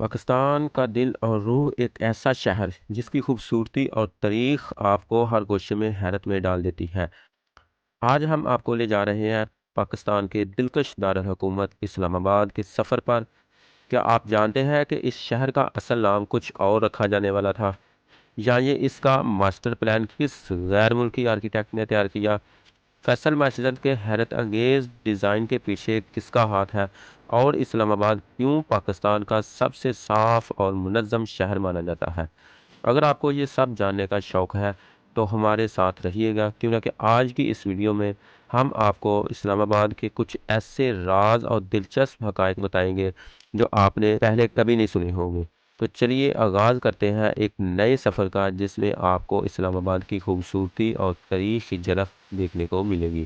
پاکستان کا دل اور روح ایک ایسا شہر جس کی خوبصورتی اور تاریخ آپ کو ہر گوشے میں حیرت میں ڈال دیتی ہے۔ آج ہم آپ کو لے جا رہے ہیں پاکستان کے دلکش دارالحکومت اسلام آباد کے سفر پر۔ کیا آپ جانتے ہیں کہ اس شہر کا اصل نام کچھ اور رکھا جانے والا تھا، یا یہ اس کا ماسٹر پلان کس غیر ملکی آرکیٹیکٹ نے تیار کیا؟ فیصل مسجد کے حیرت انگیز ڈیزائن کے پیچھے کس کا ہاتھ ہے، اور اسلام آباد کیوں پاکستان کا سب سے صاف اور منظم شہر مانا جاتا ہے؟ اگر آپ کو یہ سب جاننے کا شوق ہے تو ہمارے ساتھ رہیے گا، کیونکہ آج کی اس ویڈیو میں ہم آپ کو اسلام آباد کے کچھ ایسے راز اور دلچسپ حقائق بتائیں گے جو آپ نے پہلے کبھی نہیں سنے ہوں گے۔ تو چلیے آغاز کرتے ہیں ایک نئے سفر کا، جس میں آپ کو اسلام آباد کی خوبصورتی اور تاریخ کی جھلک دیکھنے کو ملے گی۔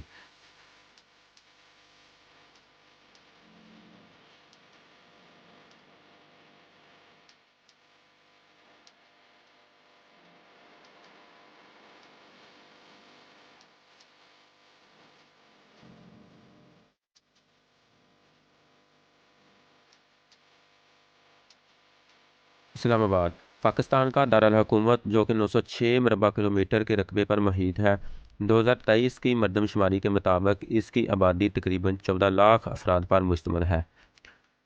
اسلام آباد پاکستان کا دارالحکومت، جو کہ 906 مربع کلومیٹر کے رقبے پر محیط ہے۔ 2023 کی مردم شماری کے مطابق اس کی آبادی تقریباً 14 لاکھ افراد پر مشتمل ہے۔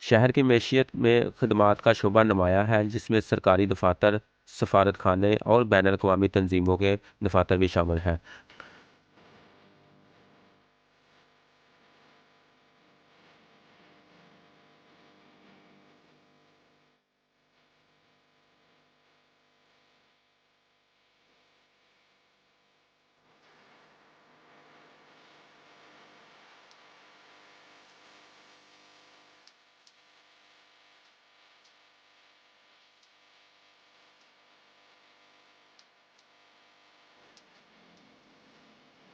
شہر کی معیشت میں خدمات کا شعبہ نمایاں ہے، جس میں سرکاری دفاتر، سفارت خانے اور بین الاقوامی تنظیموں کے دفاتر بھی شامل ہیں۔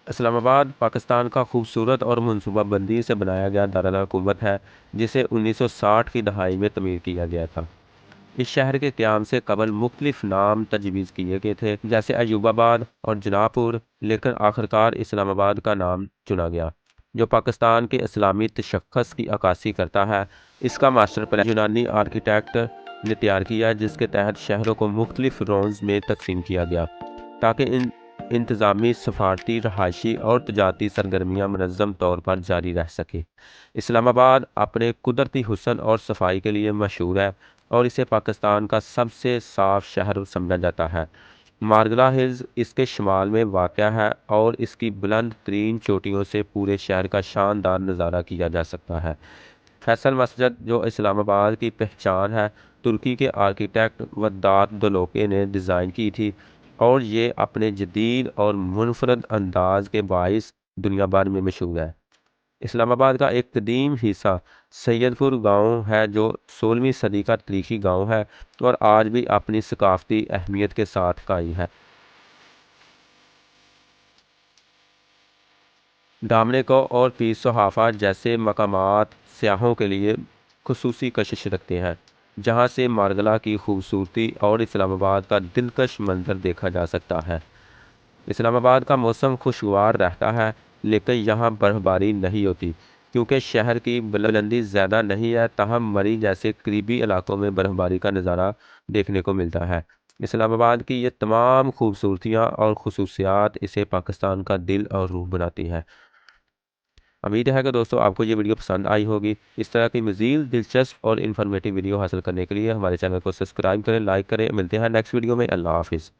اسلام آباد پاکستان کا خوبصورت اور منصوبہ بندی سے بنایا گیا دارالحکومت ہے، جسے 1960 کی دہائی میں تعمیر کیا گیا تھا۔ اس شہر کے قیام سے قبل مختلف نام تجویز کیے گئے تھے، جیسے ایوب آباد اور جناح پور، لیکن آخرکار اسلام آباد کا نام چنا گیا، جو پاکستان کے اسلامی تشخص کی عکاسی کرتا ہے۔ اس کا ماسٹر پلان یونانی آرکیٹیکٹ نے تیار کیا، جس کے تحت شہروں کو مختلف زونز میں تقسیم کیا گیا تاکہ انتظامی، سفارتی، رہائشی اور تجارتی سرگرمیاں منظم طور پر جاری رہ سکیں۔ اسلام آباد اپنے قدرتی حسن اور صفائی کے لیے مشہور ہے، اور اسے پاکستان کا سب سے صاف شہر سمجھا جاتا ہے۔ مارگلا ہلز اس کے شمال میں واقع ہے، اور اس کی بلند ترین چوٹیوں سے پورے شہر کا شاندار نظارہ کیا جا سکتا ہے۔ فیصل مسجد، جو اسلام آباد کی پہچان ہے، ترکی کے آرکیٹیکٹ وداد دلوکے نے ڈیزائن کی تھی، اور یہ اپنے جدید اور منفرد انداز کے باعث دنیا بھر میں مشہور ہے۔ اسلام آباد کا ایک قدیم حصہ سید پور گاؤں ہے، جو 16ویں صدی کا تاریخی گاؤں ہے اور آج بھی اپنی ثقافتی اہمیت کے ساتھ قائم ہے۔ ڈامنیکو اور پیر صحافہ جیسے مقامات سیاحوں کے لیے خصوصی کشش رکھتے ہیں، جہاں سے مارگلا کی خوبصورتی اور اسلام آباد کا دلکش منظر دیکھا جا سکتا ہے۔ اسلام آباد کا موسم خوشگوار رہتا ہے، لیکن یہاں برف باری نہیں ہوتی، کیونکہ شہر کی بلندی زیادہ نہیں ہے، تاہم مری جیسے قریبی علاقوں میں برف باری کا نظارہ دیکھنے کو ملتا ہے۔ اسلام آباد کی یہ تمام خوبصورتیاں اور خصوصیات اسے پاکستان کا دل اور روح بناتی ہے۔ امید ہے کہ دوستو آپ کو یہ ویڈیو پسند آئی ہوگی۔ اس طرح کی مزید دلچسپ اور انفارمیٹیو ویڈیو حاصل کرنے کے لیے ہمارے چینل کو سبسکرائب کریں، لائک کریں۔ ملتے ہیں نیکسٹ ویڈیو میں۔ اللہ حافظ۔